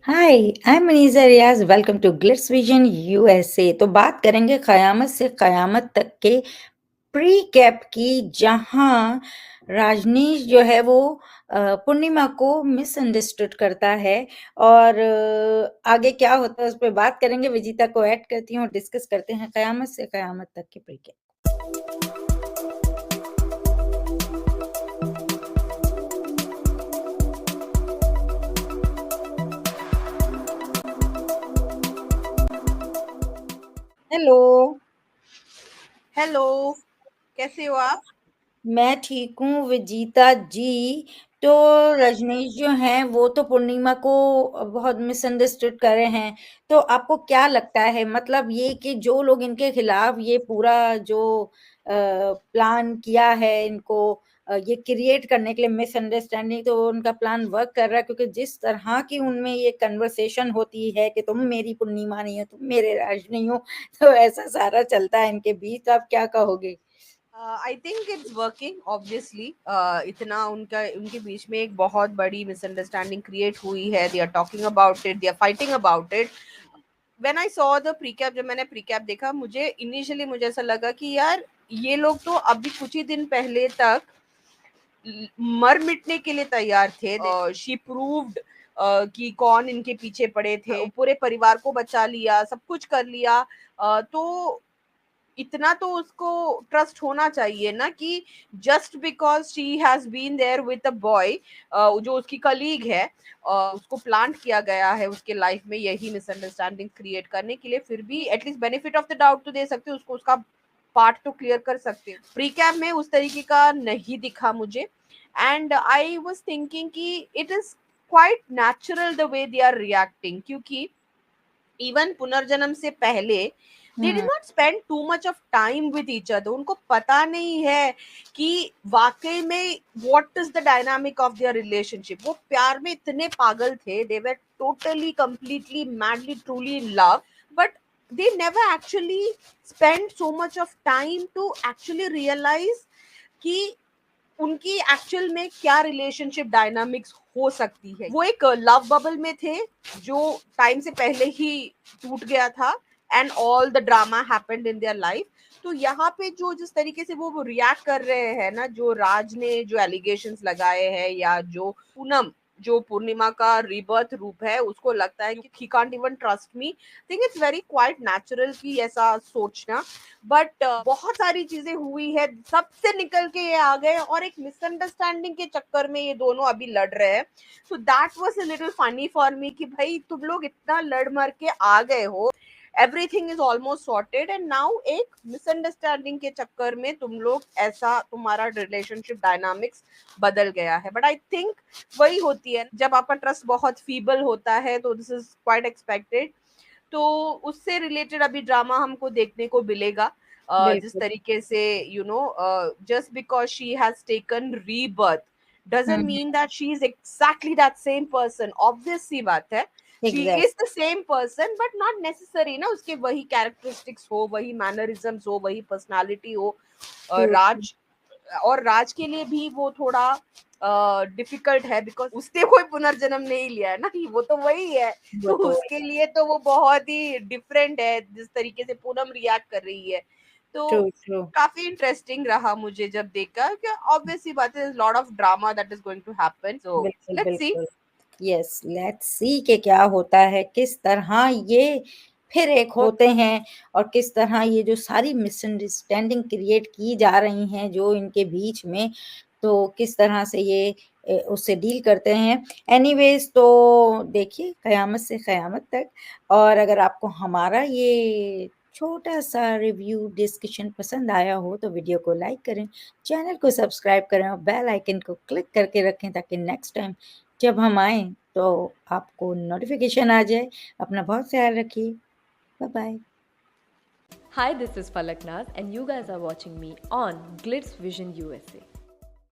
Hi, I am Maniza Riaz, welcome to Glitz Vision USA. तो बात करेंगे क़यामत से क़यामत तक के प्री कैप की, जहाँ राजनीश जो है वो पूर्णिमा को मिसअंडरस्टूड करता है और आगे क्या होता है उस पे बात करेंगे। विजिता को ऐड करती हूँ और डिस्कस करते हैं क़यामत से क़यामत तक की प्री कैप। हेलो। हेलो, कैसे हो आप? मैं ठीक हूँ विजीता जी। तो रजनीश जो हैं वो तो पूर्णिमा को बहुत मिसअंडरस्टूड कर रहे हैं। तो आपको क्या लगता है, मतलब ये कि जो लोग इनके खिलाफ ये पूरा जो प्लान किया है इनको ये क्रिएट करने के लिए मिसअंडरस्टैंडिंग, तो उनका प्लान वर्क कर रहा है, क्योंकि जिस तरह की उनमें ये कन्वर्सेशन होती है कि तुम मेरी पूर्णिमा नहीं हो, तुम मेरे राज नहीं हो, तो ऐसा सारा चलता है इनके बीच। तो आप क्या कहोगे? I think it's working obviously. इतना उनके बीच में एक बहुत बड़ी मिसअंडरस्टैंडिंग क्रिएट हुई है। They are talking about it, they are fighting about it. When I saw the precap, जब मैंने प्रीकैप देखा, मुझे ऐसा लगा कि यार ये लोग तो अभी कुछ ही दिन पहले तक मर मिटने के लिए तैयार थे। शी प्रूव्ड कि कौन इनके पीछे पड़े थे, पूरे परिवार को बचा लिया, सब कुछ कर लिया। तो इतना तो उसको ट्रस्ट होना चाहिए ना कि just because she has been there with a boy जो उसकी कलीग है, उसको प्लांट किया गया है उसके लाइफ में यही मिसअंडरस्टैंडिंग क्रिएट करने के लिए, फिर भी at least benefit of the doubt तो दे सकते हो उसको, उसका पार्ट तो क्लियर कर सकते हो। प्रीकैप में उस तरीके का नहीं दिखा मुझे। एंड आई वाज थिंकिंग कि it is quite natural the way they are reacting, क्योंकि इवन पुनर्जन्म से पहले they did hmm. Not spend too much of time with each other. उनको पता नहीं है कि वाकई में what is the dynamic of their relationship. वो प्यार में इतने पागल थे, they were totally completely madly truly in love, but they never actually spend so much of time to actually realize कि उनकी एक्चुअल में क्या रिलेशनशिप डायनामिक्स हो सकती है। वो एक लव बबल में थे जो टाइम से पहले ही टूट गया था, and all the drama happened in their life. तो यहाँ पे जो जिस तरीके से वो रिएक्ट कर रहे हैं ना, जो राज ने जो एलिगेशंस लगाए हैं, या जो पूनम जो पूर्णिमा का रीबर्थ रूप है, उसको लगता है कि he can't even trust me. Think it's very quite natural की ऐसा सोचना। बट बहुत सारी चीजें हुई है, सबसे निकल के ये आ गए, और एक मिसअंडरस्टैंडिंग के चक्कर में ये दोनों अभी लड़ रहे हैं। So that was a little funny for me कि भाई तुम लोग इतना लड़ मर के आ गए हो, everything is almost sorted, and now एक मिसअंडरस्टैंडिंग के चक्कर में तुम लोग ऐसा, तुम्हारा रिलेशनशिप डायनामिक्स बदल गया है। बट आई थिंक वही होती है, जब आपका ट्रस्ट बहुत फीबल होता है तो दिस इज क्वाइट एक्सपेक्टेड। तो उससे रिलेटेड अभी ड्रामा हमको देखने को मिलेगा। जिस बिल्कुल। तरीके से just because she has taken rebirth doesn't hmm. Mean that she is exactly that same person. Obvious सी बात है, she exact. Is the same person, but not necessary ना उसके वही कैरेक्टरिस्टिक्स हो, वही मैनरिज्म्स हो, वही पर्सनालिटी हो। ट्रू। राज, और राज के लिए भी वो थोड़ा डिफिकल्ट है, बिकॉज उसने कोई पुनर्जन्म नहीं लिया है ना, वो तो वही है। वो तो तो उसके लिए तो वो बहुत ही डिफरेंट है जिस तरीके से पूनम रिएक्ट कर रही है। तो ट्रू ट्रू। काफी इंटरेस्टिंग रहा मुझे जब देखा कि ऑब्वियसली बात है, lot of drama that is going to happen, so बिल्कुल लेट्स सी। बिल्कुल। यस, लेट्स सी कि क्या होता है, किस तरह ये फिर एक होते हैं और किस तरह ये जो सारी मिसअंडरस्टैंडिंग क्रिएट की जा रही हैं जो इनके बीच में, तो किस तरह से ये उससे डील करते हैं। एनीवेज, तो देखिए क़यामत से क़यामत तक। और अगर आपको हमारा ये छोटा-सा रिव्यू डिस्कशन पसंद आया हो तो वीडियो को लाइक करें, चैनल को सब्सक्राइब करें और बेल आइकन को क्लिक करके रखें, ताकि नेक्स्ट टाइम जब हम आएँ तो आपको नोटिफ़िकेशन आ जाए। अपना बहुत ख़्याल रखिए। Bye-bye. Hi, this is Falak Naz, and you guys are watching me on Glitz Vision USA.